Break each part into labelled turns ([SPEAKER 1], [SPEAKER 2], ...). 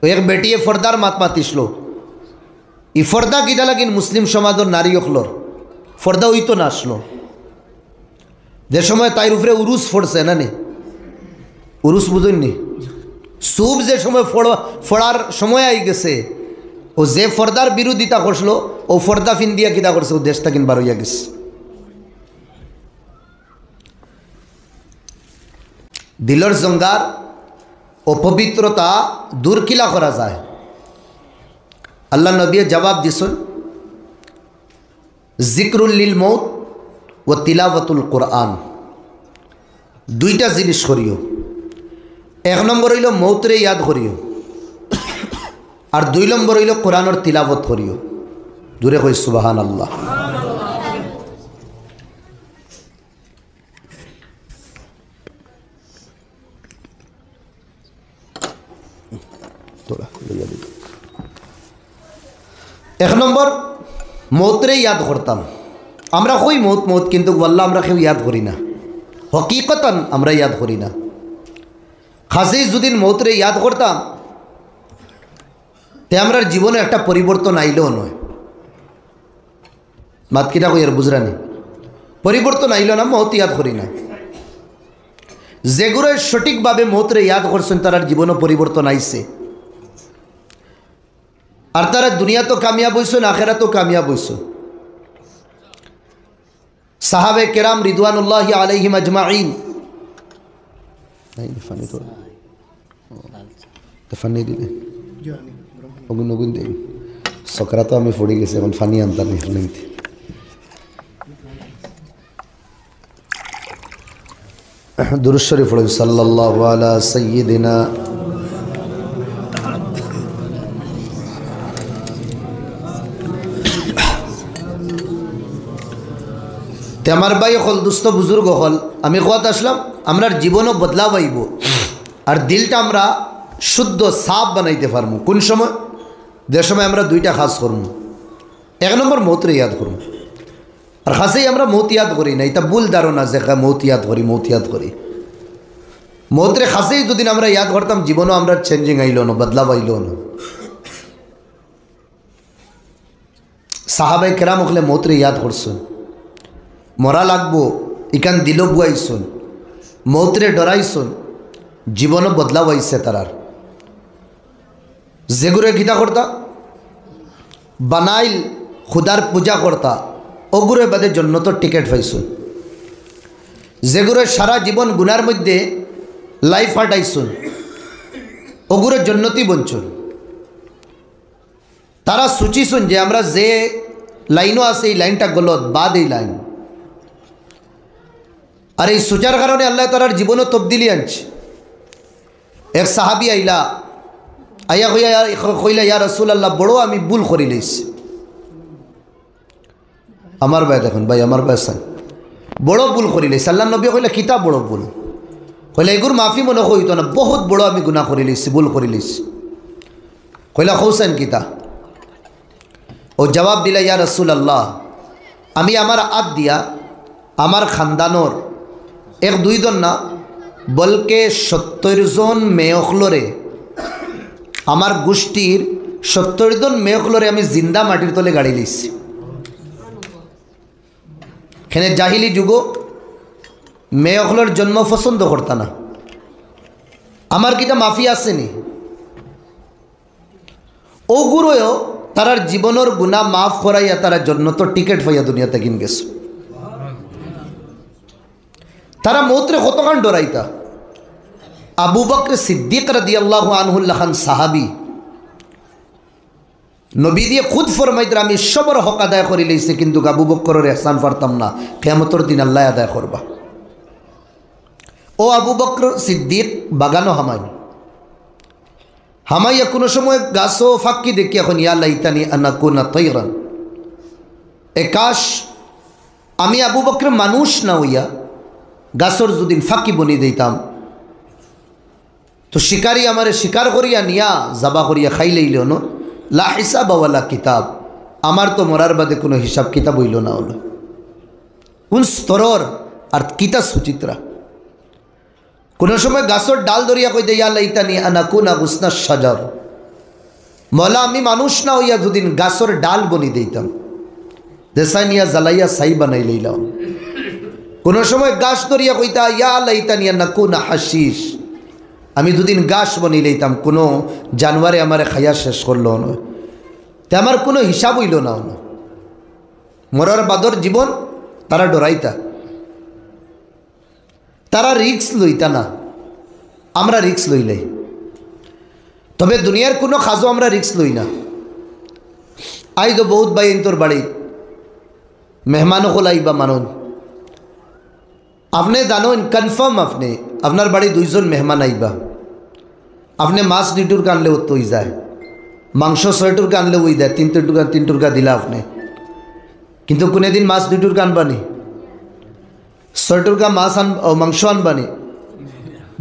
[SPEAKER 1] एक बेटिए फर्दार मात मातिसलो इ फर्दा किता लागिन मुस्लिम समाजर नारी अखलोर फर्दा हईतो ना आसलो जे समय ताइर उपरे उरुस फड़ছে ना नी उरुस बुझेनনি सूब जे समय फड़ार समय आई गेছে ও যে ফর্দার বিরোধিতা করছিল ও ফর্দা ফিন দিয়া কিতা করছে ও দেশটা কিন বার হইয়া গেছে দিলর জঙ্গার অপবিত্রতা দূর কিলা করা যায় আল্লাহ নবী জবাব দিছেন জিকরুল লিল মউত ওয়া তিলাওয়াতুল কুরআন দুইটা জিনিস করিও এক নম্বর হইল মউতরে ইয়াদ করিও और दुई नम्बर हईल कुरान और तिलावत करियो दूरे कोई सुबहान अल्लाह एक नम्बर मौतरे याद करताम আমরা কই মौत मौत কিন্তু ওয়াল্লাহ আমরা কেউ याद করি না হকিকতান আমরা याद করি না খাসি যদিন মৌতরে याद করতাম ते हमारे जीवन एक परिवर्तन आईलो नय बात किटा कोई बुझरा नहीं परिवर्तन आईलो ना मौत याद करी ना जेगुरे सठिक भावे मौतरे याद करছেন तार जीवन परिवर्तन आईसे और तारा दुनिया तो कामयाब হইছেন आखिरत तो कामयाब হইছেন साहबे किराम रिदवानुल्लाह अलैहिम अजमाइन नहीं फनी तो फनी दिले ओगुन ओगुन दे सकरा तो हमें फोड़ी गए फानी अंतर नहीं थी दुरूद शरीफ पढ़ो सल्लल्लाहु अला सय्यिदिना ते हमार भाई हल दोस्त बुजुर्ग हल आमी कत आसलाम आमरार जीवनों बदलाव आइब और दिलटा आमरा शुद्ध साफ बनाइते पारबो कोन समय जे समय আমরা দুইটা কাজ করব এক নম্বর মৌতরে याद করব আর খাসেই আমরা মৌত याद করি না এটা ভুল ধারণা যে মৌত याद করি মৌতরে খাসেই দুদিন আমরা याद করতাম জীবনও আমরা চেঞ্জিং আইলো না বদলাव আইলো না সাহাবায়ে কেরাম ওগুলো মৌতরে याद করছেন মরা লাগবো ইকান দিল বুয়াইছেন মৌতরে ডরাইছেন জীবনও বদলাव আইছে তারার जेगुरे गीता करता बनाइल खुदार पूजा करता ओगुरे बादे जन्नत टिकेट पाइछुन जेगुरे सारा जीवन गुनार मध्य लाइफ हाटाइछुन ओगुरे जन्नती बनछुन तारा सूचिछुन जे आमरा जे लाइनो आछे এই লাইনটা गलत बाद এই লাইন আর এই সুচার কারণে আল্লাহ তাআলার জীবনে তবদিলি আনছে এক সাহাবী আইলা आया कइला या रसूल अल्लाह बड़ो आमी भूल करि लैछि आमार भाई देखुन भाई आमार भाई सान बड़ो भूल करि लैछि अल्लाह नबी कइला किता बड़ो भूल कइला एगुर माफी मने कइतो ना बहुत बड़ो आमी गुनाह करि लैछि भूल करि लैछि कइला खौसन किता ओ जवाब दिला या रसूल अल्लाह आमी आमार आद दिया आमार खानदानोर एक दुई जन ना बल्कि 70 जन मेयखलोरे आमार गोष्ठीर 70 जन मेयखलोरे आमी जिंदा माटिर तले गाड़ी लैछि एखाने जाहिली जुगो मेयखलोर जन्म पसंद करता ना आमार किता माफी आसेनी ओगुरोयो तारार जीवनर गुनाह माफ कराइया तारा जन्नतर टिकेट पाइया दुनियाते किन गेছে तारा मौतरे कतखान डराइता आबू बकर सिद्दीक रदियल्लाहु आनहु लखान साहाबी नबी दिए खुद फरमाइतर आमी सबर हक आदाय करि लैछि किन्तु आबू बकरेर एहसान पारताम ना कियामतेर दिन आल्लाह आदाय करबा ओ आबू बकर सिद्दीक बागानो हामाइया कोनो समय गाछो फाक्की देखि এখন या लाइतानी अनाकुना तैरान एकाश आमी आबू बकर मानुष ना हইয়া गाछर যদি ফাঁকি বনি দিতাম तो शिकारी हमारे शिकार करिया निया जबा करिया खाई लैलो न ला हिसाब वाला किताब आमार तो मरार बादे कोनो हिसाब किताब हইল ना हलो उन स्तरर और किता सुचित्रा कोनो समय गाछर डाल धरिया कइते या लाइतानी अनाकुना गुसना शजर মৌলা আমি মানুষ না হইয়া যদিন গাছর ডাল বনি দিতাম, দেশাই নিয়া জ্বালাইয়া ছাই বানাই লইলাম। কোন সময় গাছ ধরিয়া কইতা ইয়া লাইতানিয়া নাকুনা হাসিস, আমি দুদিন গাছ বনি লইতাম, কোনো জানোয়ারে আমারে খাইয়া শেষ করল না, তে আমার কোনো হিসাব হইল না। মরার বাদর জীবন তারা ডরাইতা, তারা রিক্স লইতা না, আমরা রিক্স লইলাই। তবে দুনিয়ার কোনো খাজো আমরা রিক্স লই না। আই তো বহুত ভাই তোর বাড়ি মেহমানও খোলাইবা মানুন, আপনি জানেন কনফার্ম আপনি আপনার বাড়ি 2 জন মেহমান আইবা, আপনি মাছ 2 টুকরা আনলে তো হয়ে যায়, মাংস 6 টুকরা আনলে ওই দেয়, 3 টুকরা দিলা আপনি। কিন্তু কোনোদিন মাছ 2 টুকরা আনবানি, 6 টুকরা মাছ মাংস আনবানি,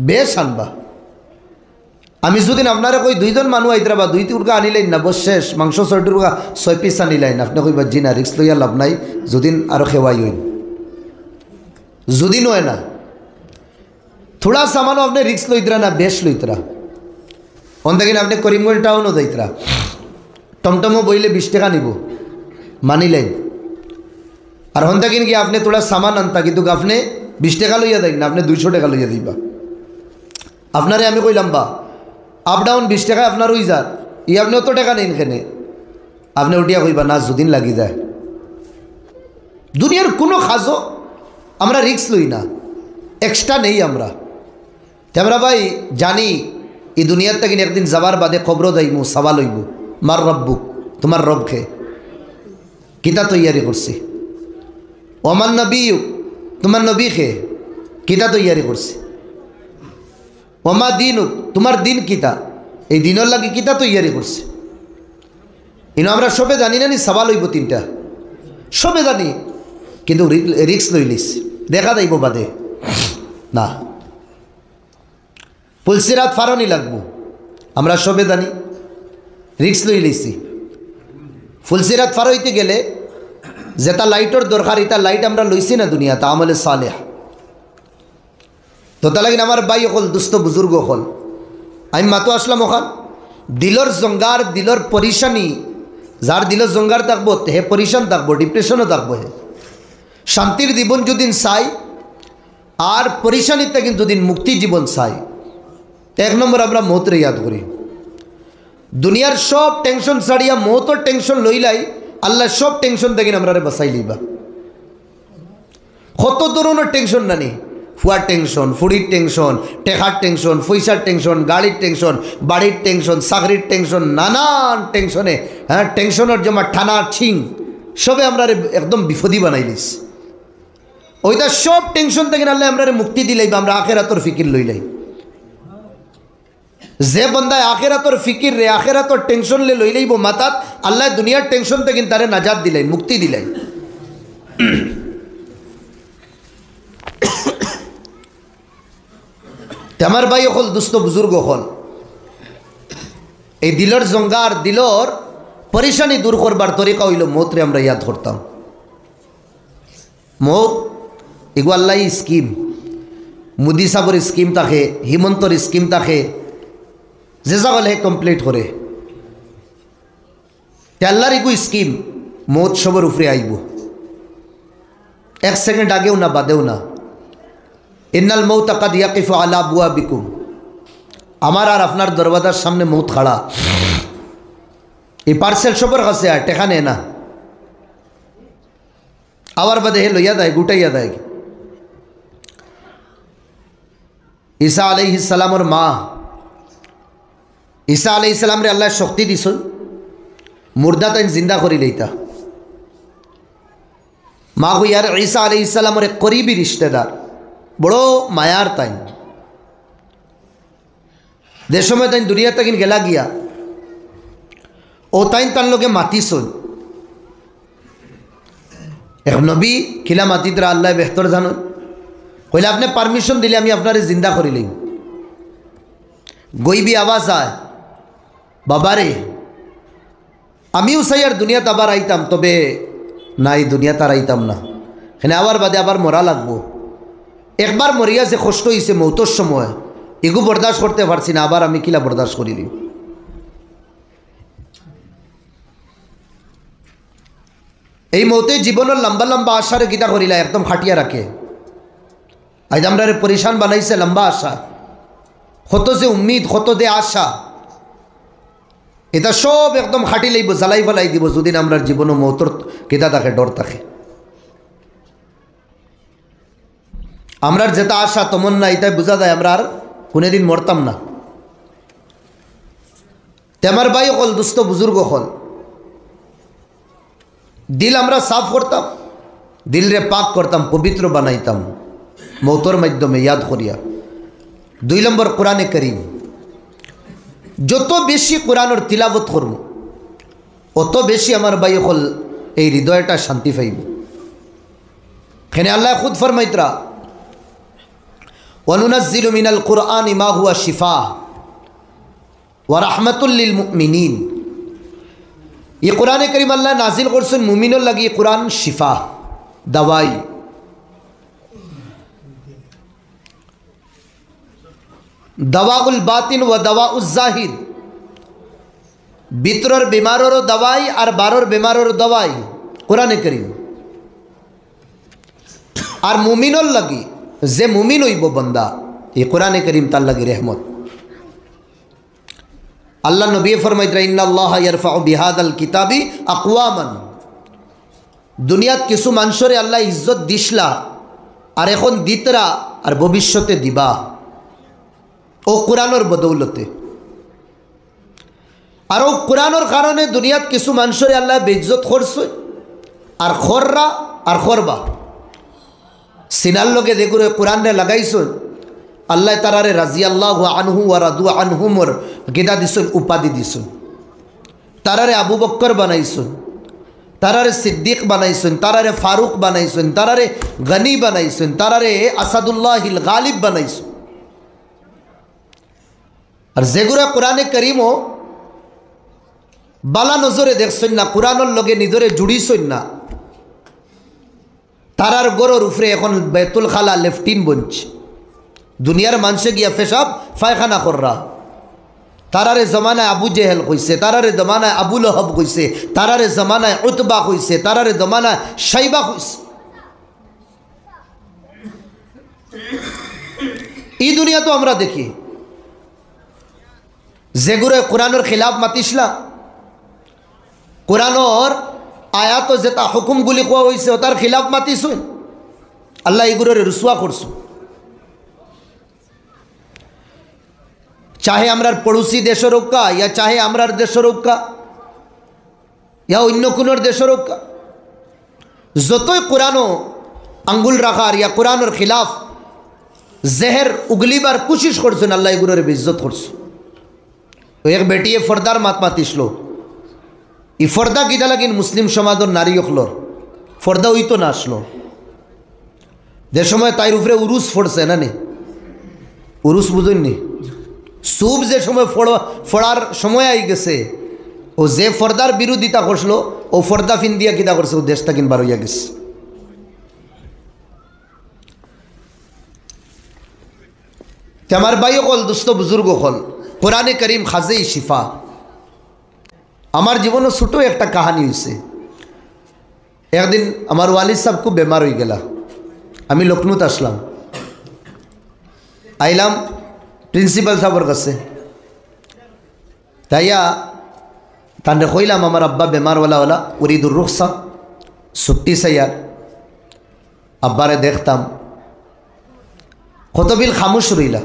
[SPEAKER 1] বেশ আনবা। আমি যদিন আপনারা কই 2 জন মানুষ আইতরা বা 2 টুকরা আনিলেন না, বস শেষ, মাংস 6 টুকরা 6 পিস আনিলেন, আপনি কইবা জি না রিক্স লইয়া লাভ নাই, যদিন আরো খেওয়াই হইন, যদি নয় না থোড়া সামানও আপনি রিক্স লইতরা না, বেশ লইতরা। অন্তাকিন আপনি করিমগঞ্জ টাউনও যাইতরা, টমটমও বইলে 20 টাকা নিব মানিলেন, আর হন্তাকিন কি আপনি থোড়া সামান আনতা, কিন্তু আপনি 20 টাকা লইয়া দেন না, আপনি 200 টাকা লইয়া দিবা। আপনারে আমি কইলাম বা আপ ডাউন 20 টাকা আপনার ওই যার, ই আপনি অত টাকা নেন কেনে, আপনি উঠিয়া কইবা না যদিন লাগি যায়। দুনিয়ার কোনো খাজো আমরা রিক্স লই না, এক্সট্রা নেই আমরা। আমরা ভাই জানি এই দুনিয়ার থেকে একদিন যাবার বাদে খবর যাইমু, সওয়াল হইব মার রব্বুক, তোমার রবকে কিতা তৈয়ারি করছি, ওমান নবী তোমার নবীকে কিতা তৈয়ারি করছি, ওমা দিনুক তোমার দিন কিতা, এই দিনের লাগে কিতা তৈয়ারি করছে। ইনো আমরা সবে জানি না, নি সওয়াল হইব 3টা, সবে জানি, কিন্তু রিক্স লইলিস দেখা যাইব বাদে না, পুলসিরাত ফারনি লাগবো, আমরা সবে জানি, রিক্স লই লইছি। ফুলসিরাত ফার হইতে গেলে যেটা লাইটর দরকার, এটা লাইট আমরা লইছি না দুনিয়াতে, আমলে সালেহ। তো তা লাগিন আমার ভাই হল, দুস্থ বুজুর্গ হল, আমি মাতো আসলাম ওখান, দিলর জঙ্গার, দিলর পরিশানি, যার দিলর জঙ্গার থাকবো হে পরিশান থাকবো, ডিপ্রেশনও থাকবো, হে শান্তির জীবন যদিন চাই আর পরিশানিতে কিন্তু দিন মুক্তি জীবন চাই, 1 নম্বর আমরা মৌতরে ইয়াদ করি। দুনিয়ার সব টেনশন ছাড়িয়া মৌতর টেনশন লইলাই, আল্লাহ সব টেনশন থেকে আমরা বাঁচাই লইবা। কত ধরনের টেনশন নানি, ফুয়ার টেনশন, ফুড়ির টেনশন, টেকার টেনশন, পয়সার টেনশন, গাড়ির টেনশন, বাড়ির টেনশন, চাকরির টেনশন, নানান টেনশনে, হ্যাঁ টেনশনের জমা ঠানা ছিং সবে আমরা একদম বিপদী বানাই দিস। ওইটা সব টেনশন থেকে আল্লাহ আমরা মুক্তি দিলাইবা, আমরা আখেরাতর ফিকির লইলাই। যে বন্দায় আখেরাতর ফিকির রে, আখেরাতর টেনশন লে লইলাইব মাতাত, আল্লাহ দুনিয়ার টেনশন থেকে তারে নাজাত দিলাই, মুক্তি দিলাই। আমার ভাই হল, দুস্থ বুজুর্গ হল, এই দিলর জঙ্গার, দিলর পরেশানি দূর করবার তরিকা হইল মৌতরে আমরা ইয়াদ করতাম। মৌত এগু আল্লাহ স্কিম, মোদি সাহর স্কিম থাকে, হিমন্তর স্কিম থাকে, যে যাগল হে কমপ্লিট করে, আল্লাহর এগু স্কিম মৌত সবর উপরে আইব, 1 সেকেন্ড আগেও না বাদেও না। ইন্নাল মৌতা কাদ ইয়াকিফু আলা আবওয়াবিকুম, আমার আর আপনার দরওয়াজার সামনে মৌত খাড়া, এই পার্সেল সবর কাছে আর টেকা নেয় না, আবার বাদে হে লইয়া দেয়, গুটাইয়া দেয়। ঈসা আলাইহিস সালামর মা, ঈসা আলাইহিস সালাম রে আল্লাহ শক্তি দিছ, মুর্দা তাই জিন্দা করি লইতা। মা হইয়ার ঈসা আলাইহিস সালামর এক করিবি রিশতেদার, বড় মায়ার তাই। যে সময় তাই দুনিয়া তাকিন গেলা গিয়া, ও তাই তার লোকে মাতিছন, এক নবী খিলা মাতিতরা আল্লাহ বেহতর জানো, কইলে আপনি পারমিশন দিলে আমি আপনার জিন্দা করিলাম। গইবি আওয়াজ আয়, বাবারে আমিও চাই আর দুনিয়াতে আবার আইতাম, তবে না এই দুনিয়াতে আর আইতাম না, এখানে আবার বাদে আবার মরা লাগবো। একবার মরিয়া যে কষ্ট হয়েছে মৌতর সময়, এগু বরদাস্ত করতে পারছি না, আবার আমি কিলা বরদাস্ত করিলি। এই মতে জীবনের লম্বা লম্বা আশারে গীতা করিলা একদম খাটিয়া রাখে। আজ আমরা পরেশান বানাইছে লম্বা আশা, কত যে উম্মিদ, কত যে আশা, এটা সব একদম খাটি লাইব, জ্বালাই ফেলাই দিব যদি আমরা জীবনও মৌতর কেতা থাকে, ডর থাকে। আমরার যেটা আশা তমন্না এটাই বোঝা যায় আমরা আর কোনোদিন মরতাম না। তেমার ভাই হল, দুস্থ বুজুর্গ হল, দিল আমরা সাফ করতাম, দিল রে পাক করতাম, পবিত্র বানাইতাম মৌতর মাধ্যমে ইয়াদ করিয়া। 2 নম্বর কোরআনে করিম, যত বেশি কোরআনের তিলাবত করব অত বেশি আমার ভাই হল এই হৃদয়টা শান্তি পাইব। এখানে আল্লাহ খুদ ফরমাইতরা, ওয়ানুনাজ্জিলু মিনাল কুরআনি মা হুয়া শিফা ওয়া রাহমাতুল লিল মুমিনিন। ये कुरान करीम अल्लाह नाजिल करছেন মুমিনের লাগি, कुरान शिफा दवाई। दवाउल बातिन व दवाउल जाहिर, ভিতরের বিমারেরও দवाई আর বারের বিমারেরও দवाई कुरान करीम। আর মুমিনের লাগি, যে মুমিন হইব বান্দা, ये कुरान करीम তার লাগি रहमत। আল্লাহ নবী ফরমাইতরা, ইন্নাল্লাহা ইয়ারফাউ বিহাদাল কিতাবি আকওয়ামান। দুনিয়াত কিছু মানুষরে আল্লাহ ইজ্জত দিসলা, আর এখন দিতরা, আর ভবিষ্যতে দিবা, ও কোরআনের বদৌলতে। আর ও কোরআনের কারণে দুনিয়াত কিছু মানুষরে আল্লাহ বেইজ্জত করছে, আর খররা আর খরবা। সিনার লগে যেগুলো কোরআনে লাগাইছেন, আল্লাহ তারারে রাজিয়াল্লাহু আনহু ওয়া রাদু আনহুমর গেদা দিছেন, উপাধি দিছেন। তারারে আবু বক্কর বানাইছেন, তারারে সিদ্দিক বানাইছেন, তারারে ফারুক বানাইছেন, তারারে গনি বানাইছেন, তারারে আসাদুল্লাহিল গালিব বানাইছেন। আর যেগুলা কোরআনে করিমও বালা নজরে দেখছেন না, কোরআনের লগে নিজরে জুড়িছেন না, তারার গরর উপরে এখন বেতুল খালা লেফটিন বনছে। দুনিয়ার মানুষে গিয়া পেশাব পায়খানা কররা। তারারে জমানায় আবু জেহেল কইছে, তারারে জমানায় আবু লহব কইছে, তারারে জমানায় উতবা কইছে, তারারে জমানায় শাইবা কইছে। এই দুনিয়া তো আমরা দেখি, যেগুলো কোরআনের খিলাফ মাতিসলা, কোরআনের আয়াত যেটা হুকুমগুলি কোয়া হয়েছে তার খিলাফ মাতিছুন, আল্লাহ এগুলোর রুসুয়া করছু। चाहे आमरार पड़ोसी देशर होक्का, या चाहे आमरार देशर होक्का, या अन्य कोनोर देशर होक्का, যতই কোরআনও আঙ্গুল রাখার या কোরআনের খিলাফ জেহের উগলিবার কোশিশ করছেন, আল্লাহ এগুলোর বেইজ্জত করছে। তো এক বেটিয়ে ফর্দার মাত মাতিসলো, ই ফর্দা কিটা লাগিন মুসলিম সমাজের নারী হকলর ফর্দা হইতো না আসলো। যে সময় তাইর উপরে উরুস ফোড়ছে না, নে উরুস বুঝুননি, সুব যে সময় ফোড়ার সময় আই গেছে, ও যে ফর্দার বিরোধিতা করছিল ও ফর্দা ফিন দিয়া কিতা করছে, ও দেশটা কিনবার হইয়া গেছে। আমার ভাই হল, দুস্থ বুজুর্গ হল, কোরআনে করিম খাজেই শিফা। আমার জীবনে ছোটো একটা কাহানি হয়েছে। একদিন আমার ওয়ালিদ সাহেব খুব বেমার হয়ে গেলা, আমি লখনৌত আসলাম, আইলাম প্রিন্সিপাল সাহেবের কাছে। তাইয়া তানরে কইলাম, আমার আব্বা বেমারওয়ালা উরিদুর রুখসা, ছুটি চাইয়ার, আব্বারে দেখতাম। কতবিল খামুশ রইলা,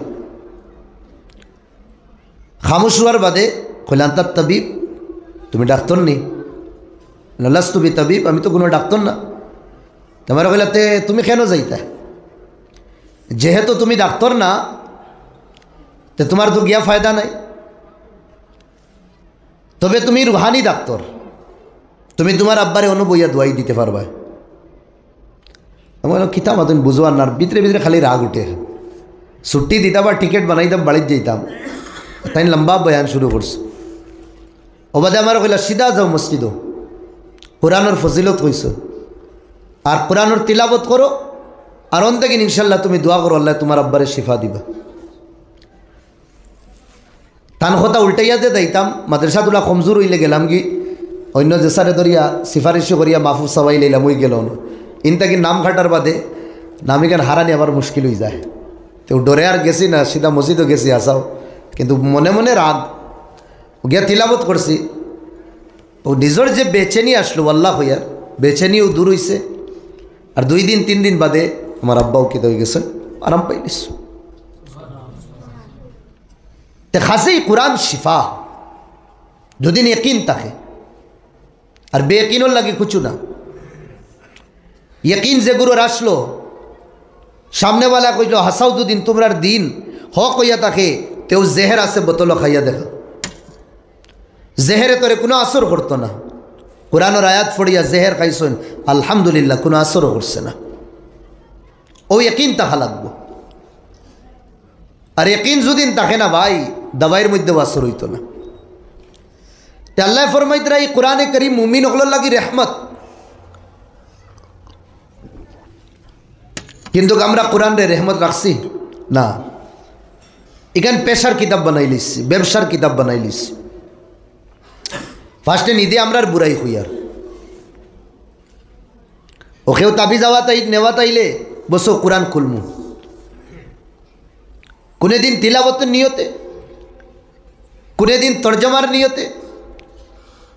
[SPEAKER 1] খামুশ হওয়ার বাদে কইলাম, তার তবিব, তুমি ডাক্তার নেই? লাস তুমি তবিব, আমি তো কোনো ডাক্তার না। তোমার কইলাতে তুমি কেন যাইতা? যেহেতু তুমি ডাক্তার না, তো তোমার তো গিয়া ফায়দা নাই। তবে তুমি রুহানি ডাক্তার, তুমি তোমার আব্বারে অনুবইয়া দোয়াই দিতে পারবা। আমি বললাম, কিতাব তুমি বুঝবার না, ভিতরে ভিতরে খালি রাগ উঠে। ছুটি দিতাম আর টিকিট বানাইতাম, বাড়িতে যেতাম, তাই লম্বা বয়ান শুরু করছে। ওবাদে আমার কইলা, সিধা যাও মসজিদও, কোরআনের ফজিলত কইস, আর কোরআনের তিলাবত করো, আর অন্তেকিন ইনশাল্লাহ তুমি দোয়া করো, আল্লাহ তোমার আব্বারে শিফা দিবা। তান কথা উল্টাইয়া দিয়ে দিতাম, মাদ্রাসাতুল্লাহ কমজোর হইলে গেলাম কি অন্য জেসারে ধরিয়া সিফারিশি করিয়া মাহফুজ সবাই লইলাম ওই গেল না ইনতাকি নাম খাটার বাদে নামিকান হারানি আবার মুশকিল হয়ে যায়। তো ডরে আর গেছি না, সিধা মসজিদও গেছি আসাও, কিন্তু মনে মনে রাগ গিয়া তিলাবত করছি। ও নিজের যে বেচেনি আসলো আল্লাহ হইয়ার বেচেনিও দূর হইছে। আর 2 দিন 3 দিন বাদে আমার আব্বাও কি হয়ে গেছে, আরাম পাইলিস। তে খাসেই কোরআন শিফা যদি ইয়কিন থাকে, আর বেয়কিনোর লাগে কিছু না। ইয়কিন যে গুরুর আসলো, সামনেওয়ালা কইল হাসাও দুদিন তোমরার দিন হক হইয়া থাকে, তেও জেহের আছে বোতল খাইয়া দেখা, জেহেরে তোরে কোনো আসর করতো না। কোরআনের আয়াত পড়িয়া জেহের খাইছেন আলহামদুলিল্লাহ, কোনো আসরও করছে না। ও ইয়কিন থাকা লাগবো। আর ইয়কিন যদি থাকে না ভাই, দাবাইয়ের মধ্যেও আসর হইতো না। আল্লাহ ফরমাইতরা এই কোরআনে করিম মুমিন হলোর লাগি রহমত, কিন্তু আমরা কোরআন রে রহমত রাখছি না। এখানে পেশার কিতাব বানাই লিছি, ব্যবসার কিতাব বানাই লিছি। ফার্স্টে নিদে আমরা বুড়াই হইয়ার ওকেও তাবি যাওয়া তাই নেওয়া তাইলে বসো কোরআন খুলমু। কোনে দিন তিলাবতের নিয়তে, কোনে দিন তর্জমার নিয়তে,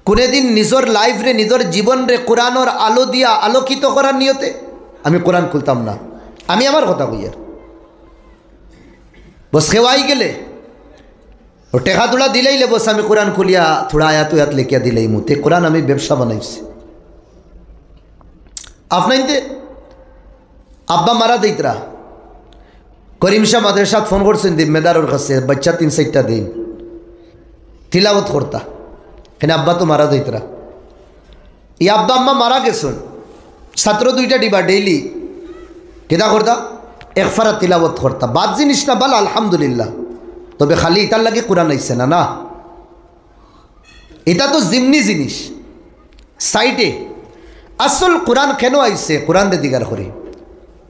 [SPEAKER 1] কোনে দিন নিজের লাইফ রে নিজের জীবন রে কোরআনের আলো দিয়া আলোকিত করার নিয়তে আমি কোরআন খুলতাম না। আমি আমার কথা কইয়ার বস খেওয়াই গেলে ও টেকা তোলা দিলেইলে বস আমি কোরআন খুলিয়া থোড়া আয়াত উয়াত লেখিয়া দিলেই মুতে কোরআন আমি ব্যবসা বানাইছি। আপনাইতে আব্বা মারা দিতরা করিম শাহ মাদ্রাসাত ফোন করছেন জিম্মেদারের কাছে, বাচ্চা 3-4টা দিন তিলাওয়াত করতা, এখানে আব্বা তো মারা দিতরা। ই আব্বা আম্মা মারা গেছেন, ছাত্র 2টা ডিবা ডেইলি কেদা করতা একফারা তিলাওয়াত করতা। বাদ জিনিস না বাল আলহামদুলিল্লাহ, তবে খালি এটার লাগে কোরআন আইছে না। না, এটা তো জিমনি জিনিস সাইডে। আসল কোরআন কেন আইছে? কোরআন রে দিগার করি,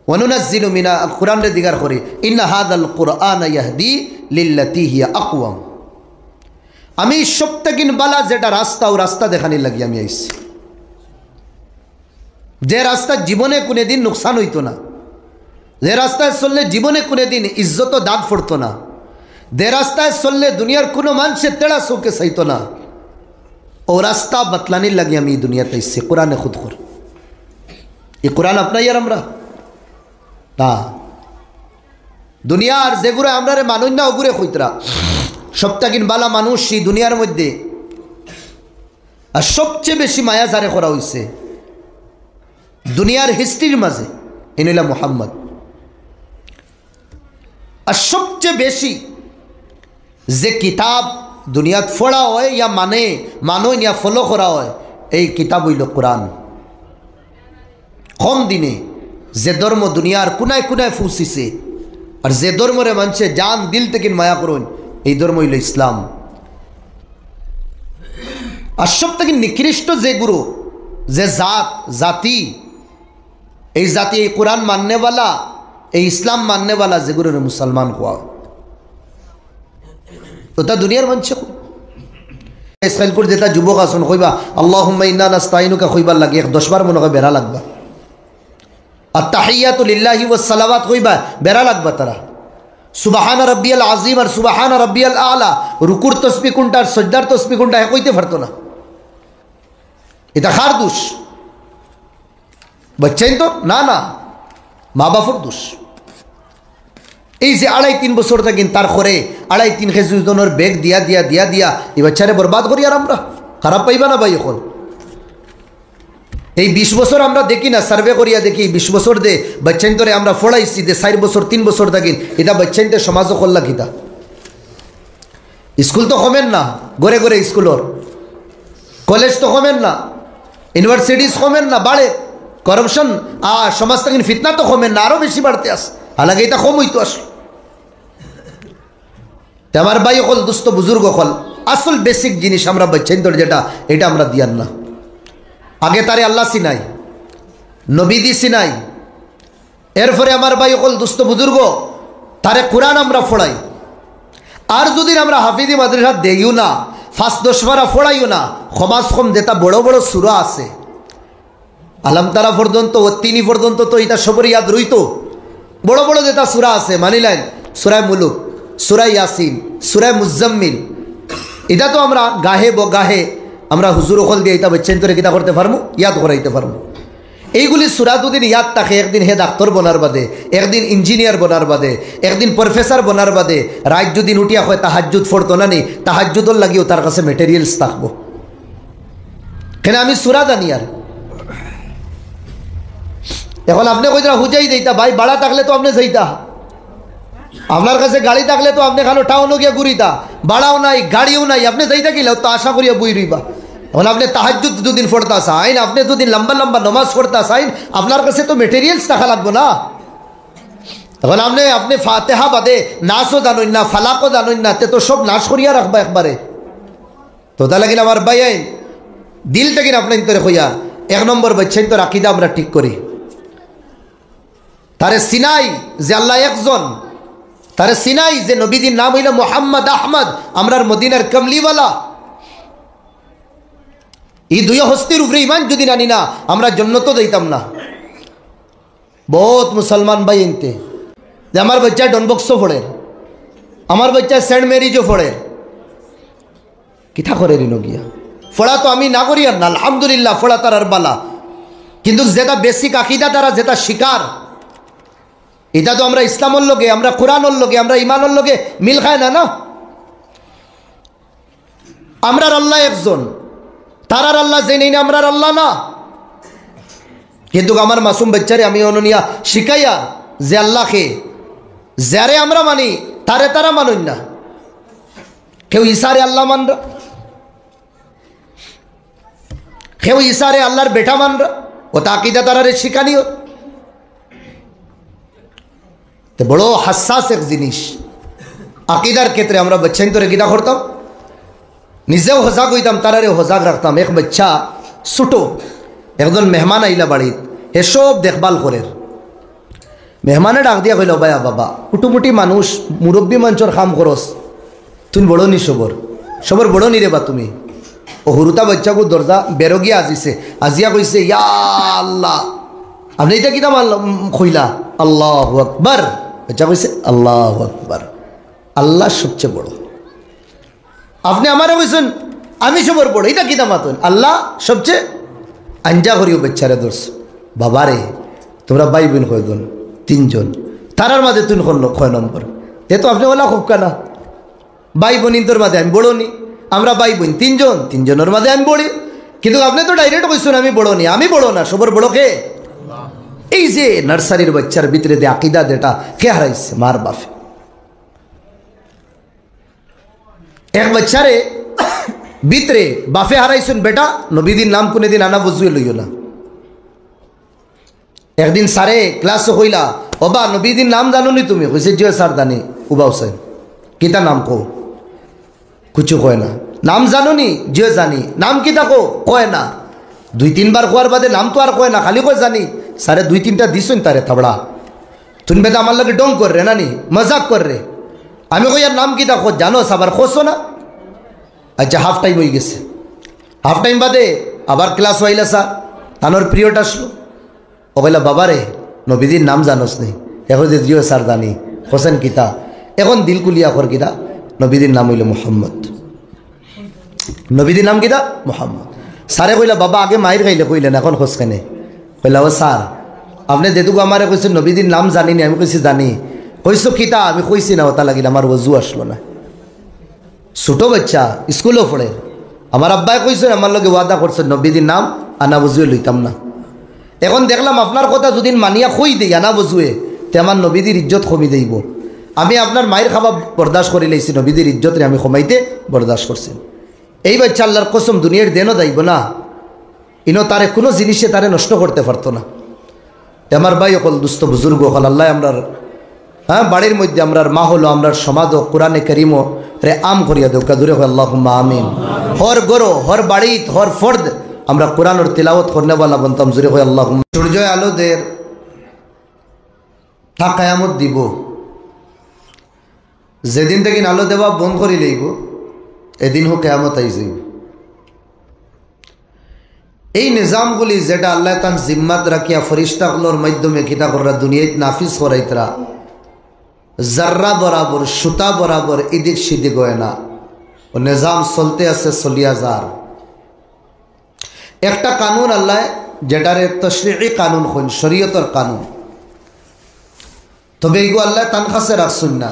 [SPEAKER 1] ওয়ানুনাজ্জিলু মিনা কোরআন রে দিগার করি ইন্না হাযাল কুরআন ইয়াহদি লিল্লাতি হিয়া আকওয়াম। আমি সবথেকিন বালা যেটা রাস্তা, ও রাস্তা দেখানির লাগি আমি আইছি। যে রাস্তা জীবনে কোনে দিন নুকসান হইতো না, যে রাস্তায় চললে জীবনে কোনে দিন ইজ্জত দাগ পড়তো না, যে রাস্তায় চললে দুনিয়ার কোনো মানুষের তেড়া চৌকে চাইতো না, ও রাস্তা বতলানির লাগে আমি এই দুনিয়াতে এসছি। কোরআনে খুদ কর, এই কোরআন আপনাই আর আমরা না। দুনিয়ার যেগুলো আমরা রে মানুষ না ওগুরে কইতরা সপ্তাহিন বালা মানুষ এই দুনিয়ার মধ্যে। আর সবচেয়ে বেশি মায়া যারে করা হয়েছে দুনিয়ার হিস্ট্রির মাঝে ইনিলা মুহাম্মদ। আর সবচেয়ে বেশি যে কিতাব দুনিয়াত পড়া হয় ইয়া মানো ইয়া ফলো করা হয়, এই কিতাব হইল কোরআন। কম দিনে যে ধর্ম দুনিয়ার কোনায় কোনায় ফুসিছে, আর যে ধর্মরে মানুষে জান দিল থেকে মায়া করুন, এই ধর্ম হইল ইসলাম। আর সব থেকে নিকৃষ্ট যে গুরু, যে জাতি, এই জাতি এই কোরআন মাননেওয়ালা, এই ইসলাম মাননেওয়ালা যে গুরু মুসলমান হওয়া, তো তা দুনিয়ার মানুষে ইসরাইল করে যেটা যুবক আসন কইবা আল্লাহুম্মা ইন্না নাস্তাইনুকা কইবার লাগে 10 বার মনে হয় বেড়া লাগবা। আর তাহিয়াতু লিল্লাহি ওয়াস সালাওয়াত কইবা বেড়া লাগবা। তারা সুবহান রাব্বিয়াল আযীম আর সুবহান রাব্বিয়াল আলা রুকুর তাসবিহ কোনটা আর সাজদার তাসবিহ কোনটা কইতে পারতো না। এটা কার দোষ? বাচ্চাই তো না, মা বাপর দোষ। এই যে 2.5-3 বছর থাকেন তার করে 2.5-3 কেজি ওজনের ব্যাগ দিয়া এই বাচ্চারে বরবাদ করি। আর আমরা খারাপ পাইবা না ভাই? এখন এই 20 বছর আমরা দেখি না, সার্ভে করিয়া দেখি 20 বছর দে বাচ্চাইন তোরে আমরা ফড়াইছি যে 4 বছর 3 বছর থাকেন, এটা বাচ্চাইনতে সমাজও করলা কিতা? স্কুল তো কমেন না, ঘরে ঘরে স্কুলর, কলেজ তো কমেন না, ইউনিভার্সিটিস কমেন না, বাড়ে করপশন আর সমাজ থেকে ফিতনা তো কমেন না, আরও বেশি বাড়তে আস। হালাকি এটা কম হইতো আস। আমার ভাই হল দুস্থ বুজুর্গ হল আসল বেসিক জিনিস আমরা বাচ্চাইন তোর যেটা, এটা আমরা দিয়ার না। আগে তারে আল্লাহ চিনাই, নবীদি চিনাই, এরপরে আমার ভাই হল দুস্থ বুজুর্গ তারে কোরআন আমরা ফড়াই। আর যদি আমরা হাফিজি মাদ্রাসা দেইও না, 5-10 বার ফোড়াইও না সমাজ কম যেটা বড় বড় সূরা আছে আলম তারা পর্যন্ত তিনি পর্যন্ত তো এটা সবর ইয়াদ রইতো বড় বড় যেটা সূরা আছে মানিলেন সূরা মুলুক সূরা ইয়াসিন সূরা মুজাম্মিল এটা তো আমরা গাহে বগাহে আমরা হুজুর ওখল দিয়ে এটা বাচ্চান্তরে কিতা করতে পারবো ইয়াদ করাইতে পারবো এইগুলি সূরা দুদিন ইয়াদ থাকে একদিন হে ডাক্তার বনার বাদে একদিন ইঞ্জিনিয়ার বনার বাদে একদিন প্রফেসর বনার বাদে রাত যদি উঠিয়া হয় তাহাজ্জুদ পড়তো না নি তাহাজ্জুদর লাগিও তার কাছে মেটেরিয়ালস থাকবো কেন আমি সূরা জানি আর এখন আপনি কইরা হুজাই দিতা ভাই বাড়া থাকলে তো আপনি যাইতা আপনার কাছে গাড়ি থাকলে তো আপনি খানো টাউনও গিয়ে ঘুরিতা বাড়াও নাই গাড়িও নাই আপনি যাইতা গেলেও তো আশা করিয়া বই রইবা এখন আপনি তাহাজ্জুদ দুদিন পড়তা চাইন আপনি দুদিন লম্বা লম্বা নমাজ পড়তা চাইন আপনার কাছে তো মেটেরিয়ালস থাকা লাগবো না তখন আপনি ফাতেহা বাদে নাচও জানুন না ফালাকও জানুন না তে তো সব নাশ করিয়া রাখবা একবারে তো তা লাগিন আমার ভাই দিল থেকে আপনার ভিতরে হইয়া 1 নম্বর বাচ্চাই তো আকিদা আমরা ঠিক করি তারে সিনাই যে আল্লাহ একজন তারে সিনাই যে নবীদের নাম হইল মুহাম্মদ আহমদ আমরার মদিনার কমলিওয়ালা এই দুই হস্তির উপরে ইমান যদি নানি না আমরা জন্নত যাইতাম না বহুত মুসলমান ভাই এনতে যে আমার বাচ্চা ডনবক্সও পড়ে আমার বাচ্চা সেন্ট মেরিজও পড়ে কিথা করে রিনো গিয়া ফোড়া তো আমি না করি আর না আলহামদুলিল্লাহ ফোড়া তার আর বালা কিন্তু যেটা বেসিক আকিদা তারা যেটা শিকার এটা তো আমরা ইসলামের লগে আমরা কোরআনের লগে আমরা ইমানের লগে মিল খায় না না আমরার আল্লাহ একজন তারার আল্লাহ যে নেই না আমরার আল্লাহ না কিন্তু আমার মাসুম বাচ্চারে আমি অননিয়া শিখাইয়া যে আল্লাহকে যারে আমরা মানি তারে তারা মানুন না কেউ ইসারে আল্লাহ মানরা কেউ ইসারে আল্লাহর বেটা মানরা ও তাকিদা তারারে শিখানিও তো বড় হাসাস এক জিনিস আকিদার ক্ষেত্রে আমরা বাচ্চান্তরে গীতা করতাম নিজেও হজাগ হইতাম তারারে হজাগ রাখতাম এক বাচ্চা ছোটো একজন মেহমান আইলা বাড়িত এসব দেখভাল করে মেহমানে ডাক দিয়া কইল ভাইয়া বাবা কুটুমুটি মানুষ মুরব্বী মঞ্চর কাম করস তুমি বড় নি সবর বড় নি রে বা তুমি ও হুরুতা বাচ্চাকে দরজা বেরো গিয়া আজিছে আজিয়া কইছে ইয়া আল্লাহ আপনি এটা কিনা কইলা আল্লাহু আকবার বাচ্চা কইছে আল্লাহু আকবার আল্লাহ সবচেয়ে বড় আপনি আমারে কইছেন আমি সবর বড় এটা কিনা মাতুন আল্লাহ সবচেয়ে আঞ্জা করিও বাচ্চারে দর্শ বাবারে তোমরা ভাই বোন কয়জন 3 জন তারার মাঝে তুই কয় নম্বর তে তো আপনি বলা খুব কানা ভাই বোন তোর মাঝে আমি বড় নি আমরা ভাই বোন 3 জন 3 জনের মাঝে আমি বড়ি কিন্তু আপনি তো ডাইরেক্ট কইছেন আমি বড় নি আমি বড় না সবর বড় কে এই যে নার্সারির বাচ্চার ভিতরে যে আকিদা যেটা কে হারাইছে মার বাপে এক বাচ্চারে ভিতরে বাপে হারাইছেন বেটা নবীদিন নাম কোনদিন আনা বুঝুয়ে লইও না একদিন সারে ক্লাস হইলা ওবা নবীদিন নাম জানো নি তুমি কইছে জিও স্যার জানি উবা হোসেন কিতা নাম কো কিছু কয় না নাম জানো নি জিও জানি নাম কিতা কো কয় না 2-3 বার কোয়ার বাদে নাম তো আর কয় না খালি কয় জানি সারে 2-3টা দিছেন তারে থাবড়া তুমি বেটা আমার লাগে ডং কর রে না নি মজাক কর রে আমি কই আর নাম কিতা খোঁজ জানো আবার খোঁজো না আচ্ছা হাফ টাইম হয়ে গেছে হাফ টাইম বাদে আবার ক্লাস হইলা স্যার তানোর পিরিয়ড আসলো ও বললা বাবারে নবীদির নাম জানোস নি এখন যে জিও স্যার জানি হোসেন কিতা এখন দিল কুলিয়া কর কিতা নবীদির নাম হইল মোহাম্মদ নবীদির নাম কিতা মোহাম্মদ স্যারে কইলা বাবা আগে মায়ের খাইলে কইলেন এখন খোঁজ কেনে কইলা ও স্যার আপনি যেটুকু আমারে কইছেন নবীদির নাম জানি নি আমি কইছি জানি কইছো কিতা আমি কইছি না ওটা লাগিল আমার ওজু আসলো না ছোটো বাচ্চা স্কুলও পড়ে আমার আব্বাই কইছেন আমার লগে ওয়াদা করছেন নবীদির নাম আনা বুঝুয়ে লইতাম না এখন দেখলাম আপনার কথা যদি মানিয়া কই দেই আনা বুঝুয়ে তে আমার নবীদির ইজ্জত কমি দেইব আমি আপনার মায়ের খাবার বরদাস্ত করে লাইছি নবীদির ইজ্জতরে আমি কমাইতে বরদাস্ত করছি এই বাচ্চা আল্লাহর কসম দুনিয়ার দেনও যাইব না ইনো তারে কোনো জিনিসে তারে নষ্ট করতে পারতো না আমার ভাই অকল দুস্থ বুজুর্গ হল আল্লাহ আমরার হ্যাঁ বাড়ির মধ্যে আমরার মা হলো আমরার সমাজ কোরআনে করিমও রে আম করিয়া দেও কাদুরে আল্লাহুম্মা আমিন হর গরো হর বাড়িত হর ফর্দ আমরা কোরআনের তিলাওয়াত করনেওয়ালা বনতাম জুরে হয় আল্লাহুম্মা সূর্য আলোদের তা কিয়ামত দিব যেদিন থেকে আলো দেওয়া বন্ধ করে লইব এদিন হোক কিয়ামত আইছে। এই নিজামগুলি যেটা আল্লাহ তান জিম্মাত রাখিয়া ফরিস্তাগুলোর মাধ্যমে কিতা করা দুনিয়ায় নাফিস করাইতরা, জাররা বরাবর সুতা বরাবর এদিক সেদিক হয় না, ও নিজাম চলতে আছে, চলিয়া যার। একটা কানুন আল্লাহ যেটারে তশরিঈ কানুন হইন, শরীয়তের কানুন, তবে এইগো আল্লাহ তান কাছে রাখছুন না।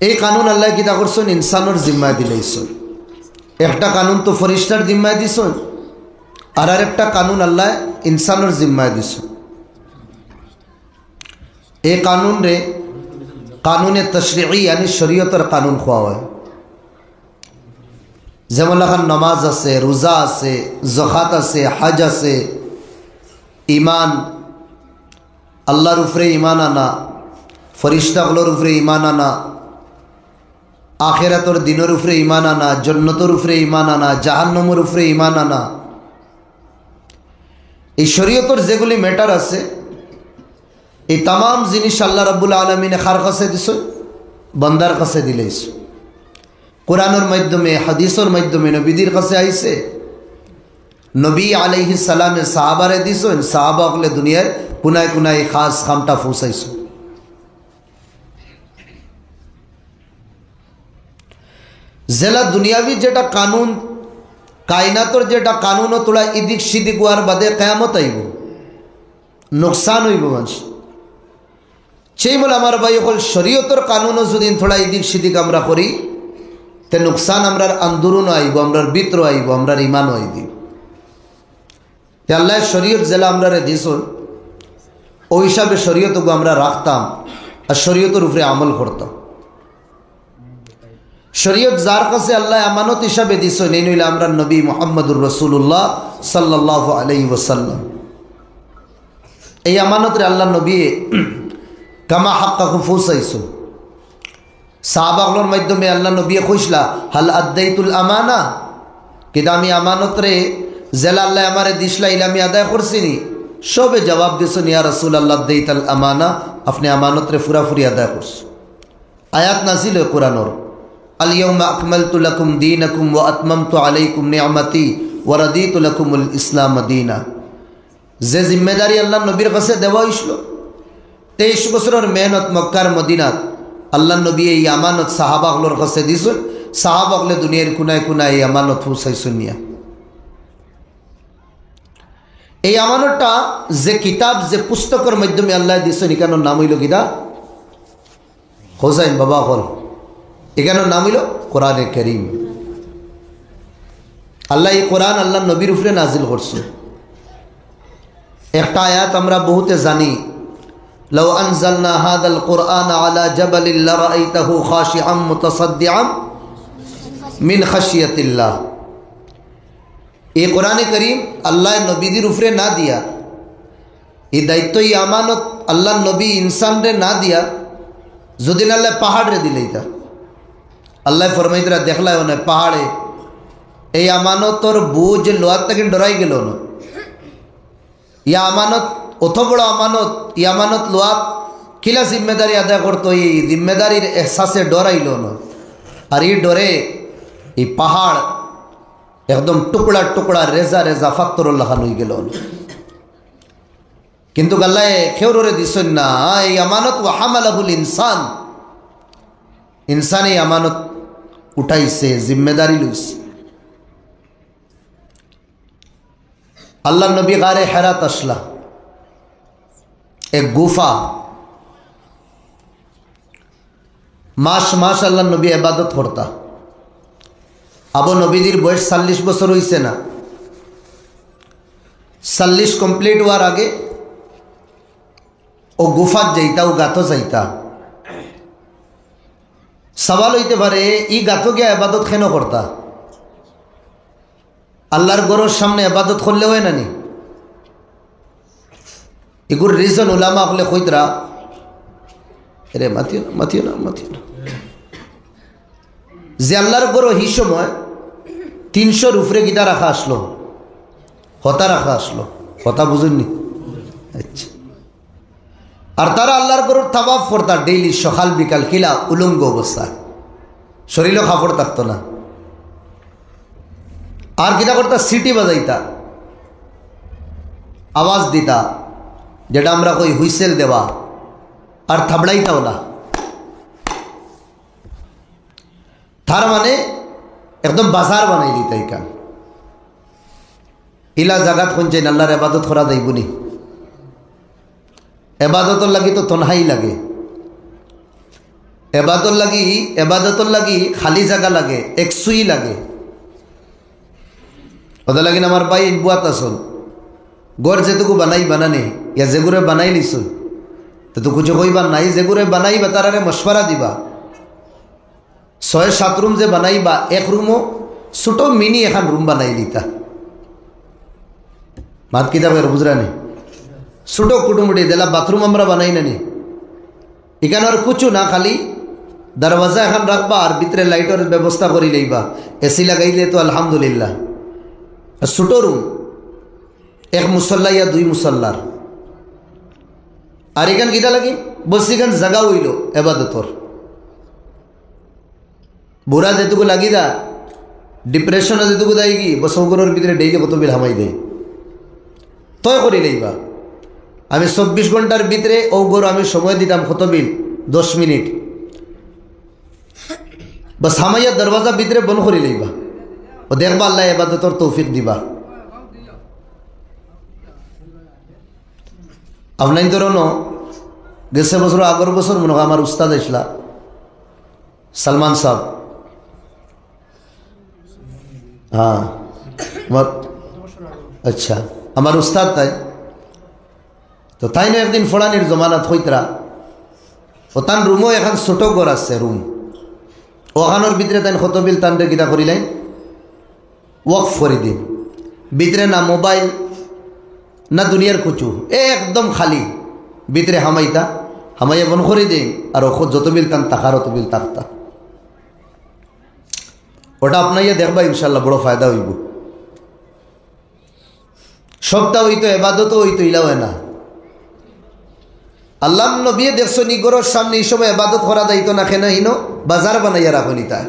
[SPEAKER 1] এই কানুন আল্লাহ কিতা করছেন ইনসানের জিম্মায় দিলেইছেন। একটা কানুন তো ফরিস্তার জিম্মায় দিছেন, আর একটা কানুন আল্লাহ ইনসানের জিম্মায় দিছেন। এই কানুন রে কানুনে তশরিঈ यानी শরীয়তের কানুন খোয়া হয়। যেমন লাখান নামাজ আছে, রোজা আছে, যাকাত আছে, হজ আছে, ঈমান, আল্লাহর উপরে ঈমান আনা, ফরিস্তাগুলোর উপরে ঈমান আনা, আখিরাতের দিনের উপরে ঈমান আনা, জান্নাতের উপরে ঈমান আনা, জাহান্নামের উপরে ঈমান আনা। এই শরীয়তের যেগুলি ম্যাটার আছে, এই तमाम জিনিস আল্লাহ রাব্বুল আলামিন কার কাছে দিছে? বান্দার কাছে দিলেইছে। কোরআনের মাধ্যমে, হাদিসের মাধ্যমে নবীদের কাছে আইছে। নবী আলাইহিস সালামে সাহাবারে দিছেন, সাহাবাগুলো দুনিয়ার কোনায় কোনায় খাস খামটা পৌঁছাইছে। জেলা দুনিয়াবি যেটা কানুন, কায়নাতর যেটা কানুন, তোলা ইদিক সিদিক হওয়ার বাদে কিয়ামত আইব, নোকসান হইব মানুষ। সেই বলে আমার ভাই হল শরীয়তের কানুনও যদি থোড়া ইদিক সিদিক আমরা করি, তে নোকসান আমরার আন্দোলনও আইব, আমরার বিত্র আইব, আমরার ইমানও আইব। আল্লাহ শরীয়ত জেলা আমরা দিছুন, ওই হিসাবে শরীয়তকে আমরা রাখতাম আর শরীয়তের উপরে আমল করতাম। শরীয়ত যার কাছে আল্লাহ আমানত হিসাবে দিছেন, এই নইলে আমরা নবী মুহাম্মদুর রাসূলুল্লাহ সাল্লাল্লাহু আলাইহি ওয়াসাল্লাম এই আমানতরে আল্লাহ নবী কামা হাক্কাহু পৌঁছাইছো। সাহাবাগুলোর মাধ্যমে আল্লাহ নবী কইসলা হাল আদাইতুল আমানা, কিন্তু আমি আমানতরে জেলা আল্লাহ আমারে দিসলা ইলা আমি আদায় করছিনি? সবে জবাব দিছেন ইয়া রাসূলুল্লাহ আদাইতাল আমানা, আপনি আমানতরে পুরাপুরি আদায় করছেন। আয়াত নাজিল হয় কোরআনের, আল ইয়াউমা আকমালতু লাকুম দীনাকুম ওয়া আতমামতু আলাইকুম নি'মাতি ওয়া রাদিতু লাকুমুল ইসলাম দীনা। যে জিম্মেদারি আল্লাহ নবীর কাছে দেওয়া হইছিল, 23 বছরের মেহনত মক্কার মদিনাত আল্লাহ নবী এই আমানত সাহাবাগুলোর কাছে দিছেন। সাহাবাগুলো দুনিয়ার কোনায় কোনায় এই আমানত পৌঁছাইছেন নিয়া। এই আমানতটা যে কিতাব, যে পুস্তকের মাধ্যমে আল্লাহ দিছেন, এখানোর নাম হইল কিতা? হোসাইন বাবা হল, এখানোর নাম হইল কোরআনে কারীম। আল্লাহ এই কোরআন আল্লাহ নবীর উপরে নাজিল করছে। একটা আয়াত আমরা বহুতে জানি, লাউ আনজালনা হাদাল কুরআন আলা জাবালিন লারাআইতাহু খাশিআম মুতাসাদ্দিআম মিন খাশিয়াতিল্লাহ। এই কোরআনে কারীম আল্লাহ নবীদের উপরে না দিয়া, এই দায়িত্ব, এই আমানত আল্লাহ নবী ইনসানরে না দিয়া যদি আল্লাহ পাহাড়ে দিলেইতা, আল্লাহ ফরমাইতরা দেখলায় না পাহাড়ে এই আমানতর বুঝ লোহার থেকে ডরাই গেল না। ইয়া আমানত অত বড় আমানত, ই আমানত লোয়া কিলা জিম্মেদারি আদায় করতো, এই জিম্মেদারির এহসাসে ডরাইল না। আর এই ডরে এই পাহাড় একদম টুকরা টুকরা রেজা রেজা ফাত্তরুল্লাহ হয়ে গেল। কিন্তু আল্লাহ খেউরে দিছেন না এই আমানত, ওয়া হামালাহুল ইনসান, ইনসান এই আমানত উঠাইছে, জিম্মেদারি লইছে। আল্লাহ নবী গারে হেরাত আসলা, এক গুফা, মাস মাস আল্লাহ নবী ইবাদত করতা। আবু নবীদের বয়স 40 বছর হইছে না, 40 কমপ্লিট হওয়ার আগে ও গুফাত যাইতা, ও গাতো যাইতা। সওয়াল হইতে পারে ই গাতো গিয়া ইবাদত কেন করতা? আল্লাহর ঘরের সামনে ইবাদত করলে হয় না নি? এগুর রিজন উলামা হলে কইতরা, রে মাতিও না মাতিও না মাতিও না, যে আল্লাহর ঘর এই সময় 300-র উপরে গিটা রাখা আসলো, হতা রাখা আসলো, কথা বুঝেননি? আচ্ছা। আর তারা আল্লাহর ঘর তাওয়াফ করতা ডেইলি, সকাল বিকাল, কিলা উলঙ্গ অবস্থায়। শরীরও কাপড় থাকতো না। আর কিতা করতা, সিটি বাজাইতা, আওয়াজ দিতা, যেটা আমরা কই হুইসেল দেওয়া, আর থাবড়াইতাও না। তার মানে একদম বাজার বানাই দিতা। ইকান ইলা জাগাত কোনছেন আল্লাহর এবাদত করা যাইবনি। এবাদতর লাগি তো তনহাই লাগে, এবাদতর লাগি খালি জায়গা লাগে, একসুই লাগে। ওদের লাগিন আমার ভাই বুয়াত আসল গড় যেটুকু বানাই বানানি ইয়া যেগুরে বানাই লিছুন তো কিছু কইবার নাই। যেগুরে বানাইবা তারারে মশওয়ারা দিবা। 6-7 রুম যে বানাইবা, এক রুমও ছোটো মিনি এখন রুম বানাই লিতা। মাত কিতা বের বুঝরা নি, ছোটো কুটুমুটি দিলা বাথরুম আমরা বানাই নানি। এখানে আর কিছু না, খালি দরওয়াজা এখন রাখবা আর ভিতরে লাইটের ব্যবস্থা করি লইবা। এসি লাগাইলে তো আলহামদুলিল্লাহ। ছোটো রুম, এক মুসল্লা ইয়া 2 মুসল্লার। আর এখান কিতা লাগি বলছি, এখান জায়গা হইল এবাদতর। বুড়া যেটুকু লাগি দা, ডিপ্রেশনে যেটুকু দেয় কি বসঙ্করের ভিতরে ডেইলি কত বিল হামাই দেয়। তয় করি লইবা। আমি 24 ঘন্টার ভিতরে ও গরু আমি সময় দিতাম কত বিল, 10 মিনিট বাস হামাইয়া দরওয়াজা ভিতরে বন্ধ করি লইবা। ও দেখবা আল্লাহ এবাদতর তৌফিক দিবা। আপনার ধরুন গেছে বছর আগের বছর মনে হয় আমার উস্তাদ আসলা সালমান সাহেব। হ্যাঁ আচ্ছা, আমার উস্তাদ তাই তো তাই না একদিন ফোড়ানির জমানাত হইতরা ও তান রুমও এখন ছোট ঘর আছে রুম। ওখানোর ভিতরে তাই কত বিল তানরে কিতা করিলেন, ওয়াকফ করে দিন। ভিতরে না মোবাইল না দুনিয়ার কুচু, একদম খালি। ভিতরে হামাইতা, হামাইয়া বন করে দিন। আর ওখত যত বিল তান তাকার অত বিল তাকতা। ওটা আপনাইয়া দেখবা ইনশাল্লাহ বড় ফায়দা হইব। সবটা হইতো, এবাদত হইতো, ইলাও না। আল্লাহ নবী দেখছো নিগরের সামনে এই সময় এবাদত করা যাইতো না। কেন হিনো বাজার বানাইয়া রাখনি তাই।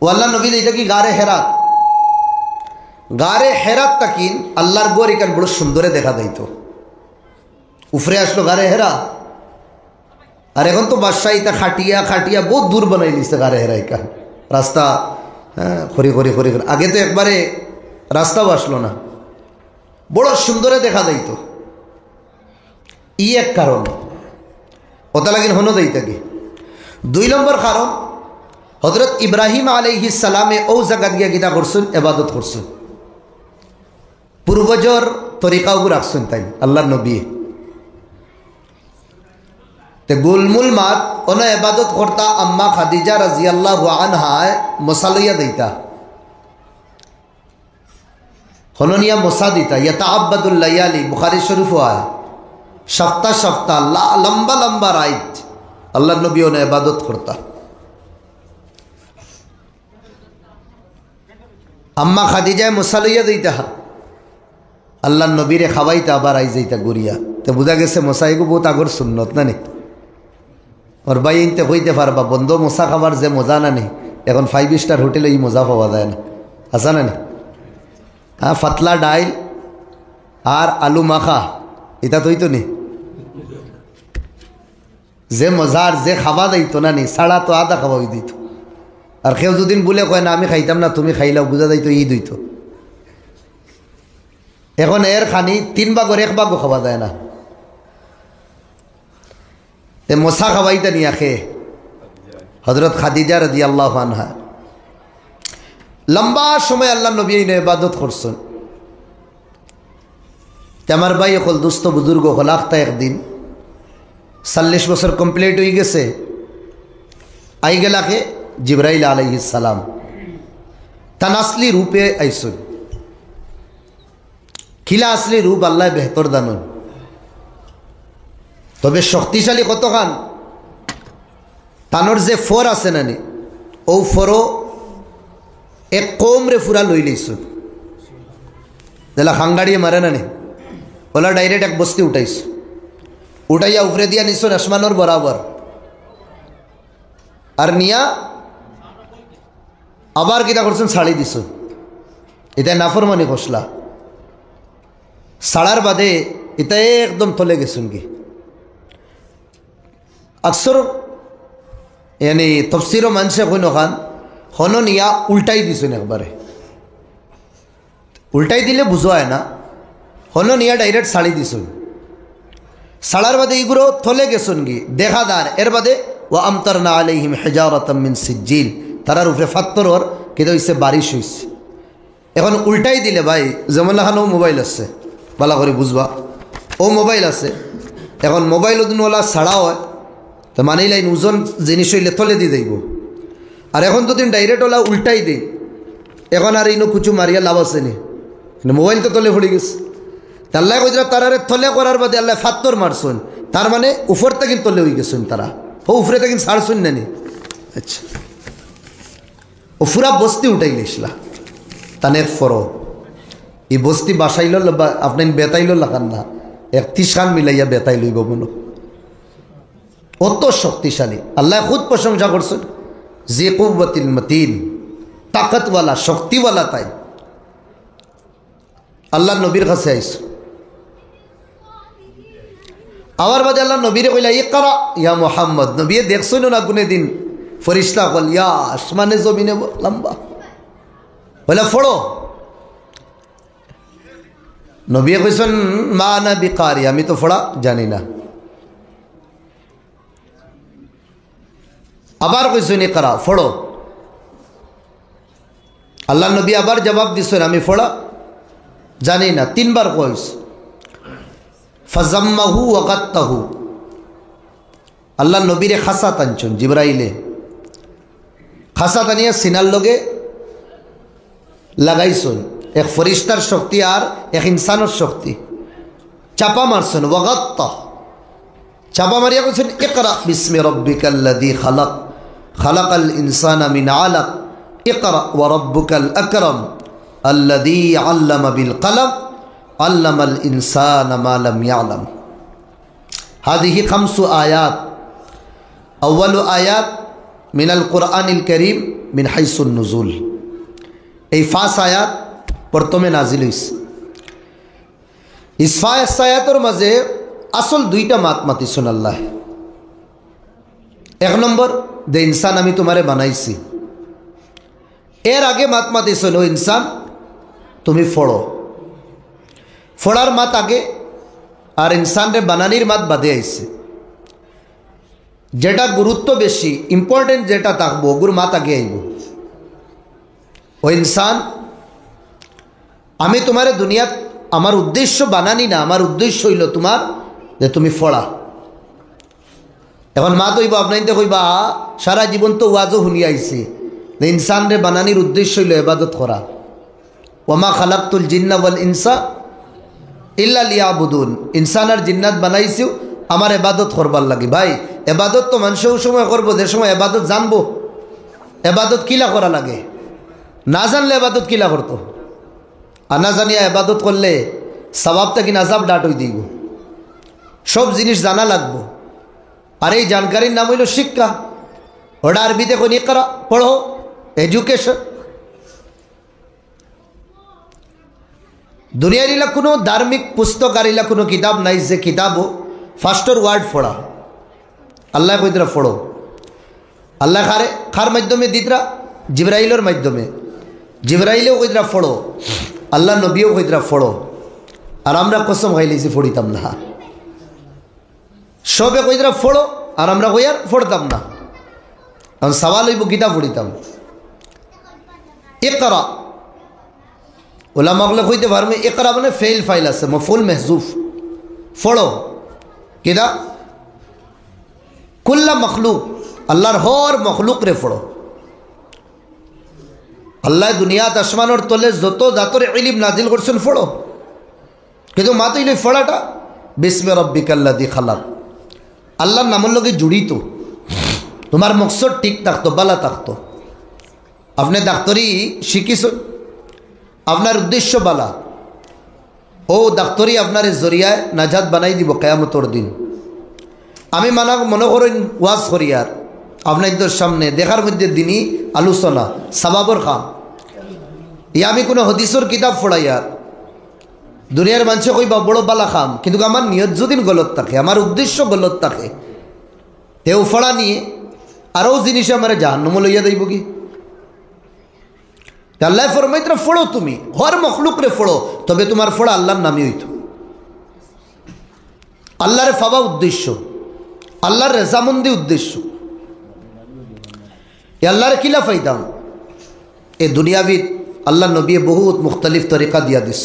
[SPEAKER 1] ও আল্লাহ নবী এটা কি গারে হেরাত, গারে হেরাত তাকিন আল্লাহর গোর এখান বড় সুন্দরে দেখা যাইতো। উফরে আসলো গারে হেরা। আর এখন তো বাদশাহ ইটা খাটিয়া খাটিয়া বহুত দূর বানাই দিচ্ছে গারে হেরা এখান রাস্তা। হ্যাঁ খড়ি খড়ি খড়ি খড়ি। আগে তো একবারে রাস্তাও আসলো না, বড় সুন্দরে দেখা যাইতো। ই এক কারণ, ওটা লাগিন হনো দেই থাকে। 2 নম্বর কারণ, হযরত ইব্রাহিম আলাইহিস সালামে ও জায়গা গিয়া গীতা করছেন, এবাদত করছেন। পূর্বজর তরিকাও রাখছেন তাই আল্লাহর নবী। তে গুলমুল মাত অন এবাদত করতা আম্মা খাদিজা রাদিয়াল্লাহু আনহা মসালইয়া দিতা, হননিয়া মসা দিতা। ইয়াতাআব্বাদুল লায়ালি, বুখারী শরীফ হয় সপ্তাহ সপ্তাহ লম্বা লম্বা রাইত আল্লাহর নবী অন এবাদত করতা। আম্মা খাদিজায় মশালইয়া দিতা, আল্লাহর নবীরে খাওয়াইতা, আবার আই যাইতা গড়িয়া। তো বোঝা গেছে মশাইগু বহুত আগর সুন্নত না নি। ওর ভাই ইনতে হইতে পারবা বন্ধ মশা খাবার যে মজা না নি, এখন 5 স্টার হোটেলে এই মজা পাওয়া যায় না, আসা না নি। হ্যাঁ ফাতলা ডাইল আর আলু মাখা এটা তো হইতো নি, যে মজার যে খাওয়া যাইতো না নি, ছাড়া তো আদা খাওয়া দিত। আর কেউ যদিন বলে কয় না আমি খাইতাম না তুমি খাইলাও, বুঝা যাইতো ঈদ হইতো। এখন এর খানি 3 ভাগের 1 ভাগও খাওয়া যায় না। তে মশা খাওয়াইতা নিয়া খেয়ে হযরত খাদিজা রাদিয়াল্লাহু আনহা লম্বা সময় আল্লাহ নবী ইবাদত করছেন। আমার ভাই হল দুস্থ বুজুর্গ হল আখতা একদিন 40 বছর কমপ্লিট হয়ে গেছে। আই গেলাকে জিবরাইল আলাইহিস সালাম তান আসলি রূপে আইসুন। খিলা আসলি রূপ আল্লাহ বেহতর দানুন, তবে শক্তিশালী কতখান তানোর যে ফর আছে নানি, ও ফরও এক কমরে ফুরা লই লইছুন। যেলা খাঙ্গাড়িয়ে মারে নানি, ওলা ডাইরেক্ট এক বস্তি উঠাইছ, উঠাইয়া উপরে দিয়া নিছুন আসমানোর বরাবর। আর নিয়া আবার কিতা করছেন ছাড়ি দিছ এটা নাফরমানি খসলা ছাড়ার বাদে এটা একদম তলে গেছুন কি আকসর यानी तफसिरो मानसे कोई नखान हनन या उल्टाई दिसुन एकबारे उल्टाई दिले बुझाय ना हनन या डायरेक्ट साड़ी दिसुन साड़ार बादे इगुरो थले गेसुन गी देखादार एर बादे व अमतरना अलैहिम हिजारतम मिन सिज्जिल तारार उपरे फात्तर और कितो इसे बारिश হইছে এখন উল্টাই দিলে ভাই যেমন লাখানো মোবাইল আছে ভালো করে বুঝবা ও মোবাইল আছে এখন মোবাইল ওদিনওয়ালা ছাড়া হয় তো মানি লাইন ওজন জিনিস হইলে তলে দিয়ে দেব আর এখন তো দিন ডাইরেক্ট ওলা উল্টাই দেই এখন আর ইনো কুচু মারিয়া লাভ আছে নি মোবাইল তো তলে পড়ে গেছে আল্লাহ কইরা তারারে তলে করার বাদে আল্লাহ ফাত্তর মারছুন তার মানে উপর থেকে তলে হয়ে গেছুন তারা ও উপরে থেকে ছাড়ছুন না নি আচ্ছা ও পুরা বস্তি উঠাই গেছিলা তানে ফরো এই বস্তি বাসাইল আপনি বেতাইল লাগান না 31 খান মিলাইয়া বেতাই লইব মনো অত শক্তিশালী আল্লাহ খুদ প্রশংসা করছেন যে কুওয়াতিল মতিন তাকতওয়ালা শক্তিওয়ালা তাই আল্লাহ নবীর কাছে আইছে আবার বাদে আল্লাহ নবীরে কইলা ইকরা ইয়া মুহাম্মদ নবী দেখছুন না কোনে দিন ফেরেশতা বল ইয়া আসমানে জমিনে লম্বা বলে পড়ো নবী কইছেন মা না বিকারি আমি তো পড়া জানি না আবার কইছেন ইকরা পড়ো আল্লাহ নবী আবার জবাব দিছেন আমি পড়া জানি না তিনবার কইস ফাজাম্মাহু ওয়াকাত্তাহু আল্লাহ নবীরে খাসা টানছুন জিবরাইলে খাসা টানিয়া সিনার লগে লাগাইছুন এক ফরিস্তার শক্তি আর এক ইনসানের শক্তি চাপা মারছুন ওয়াকাত্তা চাপা মারিয়া কইছেন ইকরা বিসমি রাব্বিকাল্লাযী খালাক খালাকাল ইনসানা মিন আলাক ইকরা ওয়া রাব্বুকাল আকরাম আল্লাযী আল্লামা বিল কলম আল্লামাল ইনসানা মা লাম ইয়ালাম হাদিহি খামসু আয়াত আউয়ালু আয়াত মিনাল কুরআনিল কারীম মিন হাইসুন নুজুল এই 5 আয়াত প্রথমে নাজিল হইছে ইস 5 আয়াতের মাঝে আসল দুইটা মাত মাতিছেন আল্লাহ এক নম্বর দে ইনসান আমি তোমারে বানাইছি এর আগে মাত মাতিছেন ও ইনসান তুমি ফড়ো ফড়ার মাত আগে আর ইনসানরে বানানির মাত বাদে আইছে যেটা গুরুত্ব বেশি ইম্পর্টেন্ট যেটা থাকবো ওগুর মাত আগে আইব ও ইনসান আমি তোমারে দুনিয়াত আমার উদ্দেশ্য বানানি না আমার উদ্দেশ্য হইল তোমার যে তুমি ফড়া এখন মা তৈবা আপনাইতে কইবা সারা জীবন তো ওয়াজও শুনি আইছি যে ইনসানরে বানানির উদ্দেশ্য হইল ইবাদত করা ওমা খালাকতুল জিন্না ওয়াল ইনসা ইল্লা লিয়াবুদুন ইনসান আর জিন্নাত বানাইছিও আমার ইবাদত করবার লাগি ভাই ইবাদত তো মানুষ ওই সময় করবো যে সময় ইবাদত জানবো ইবাদত কিলা করা লাগে না জানলে ইবাদত কিলা করতো আর না জানিয়া ইবাদত করলে সওয়াবটা কি নাজাব ডাট হই দিব সব জিনিস জানা লাগবো আর এই জানকারির নাম হইল শিক্ষা ওটা আরবিতে কোন ইকরা পড়ো এডুকেশন দুনিয়ার ইলা কোনো ধার্মিক পুস্তক আর ইলা কোনো কিতাব নাই যে কিতাবও ফার্স্টর ওয়ার্ড পড়া আল্লাহ কইতরা পড়ো আল্লাহ খার মাধ্যমে দিতরা জিবরাইলের মাধ্যমে জিবরাইলেও কইতরা পড়ো আল্লাহ নবীও কইতরা পড়ো আর আমরা কসম খাইলেছি পড়িতাম না সবে কইতরা পড়ো আর আমরা কইয়ার পড়তাম না কারণ সওয়াল হইব কিতাব পড়িতাম ইকরা উলামাগুলো কইতে পারবে ইকরা মানে ফেল ফাইল আছে মফউল মাহজুফ পড়ো কিদা কুল্লা মখলুক আল্লাহর হর মখলুক রে পড়ো আল্লাহ দুনিয়াত আসমানোর তলে যত জাতর ইলম নাজিল করছেন পড়ো কিন্তু মাতইলে পড়াটা বিসমি রাব্বিকাল্লাযী খালাক আল্লাহর নামের লগে জড়িত তোমার মকসদ ঠিক থাকতো বালা থাকতো আপনি ডাক্তারি শিখিছেন আপনার উদ্দেশ্য বালা ও ডাক্তারি আপনার জরিয়ায় নাজাত বানাই দিব কিয়ামতের দিন আমি মনে করেন ওয়াজ করি আর আপনাদের সামনে দেখার মধ্যে দিনই আলোচনা সাবাবর খাম ইয়া আমি কোনো হদিসর কিতাব পড়াইয়ার দুনিয়ার মানুষে কইবা বড় বালা খাম, কিন্তু আমার নিয়ত যদি গলত থাকে, আমার উদ্দেশ্য গলত থাকে, তেও ফড়া নিয়ে আরও জিনিস আমার জাহান্নামে লইয়া যাইব কি? আল্লাহ ফরমাইতে ফোড়ো, তুমি হর মখলুকরে ফোড়ো, তবে তোমার ফোড়া আল্লাহর নামই হইত। আল্লাহরে ফাবা উদ্দেশ্য, আল্লাহর রেজামন্দি উদ্দেশ্য। আল্লাহরে কিলা ফাইদাম? এ দুনিয়াবিদ আল্লাহ নবী বহুত মুখতালিফ তরিকা দিয়া দিস।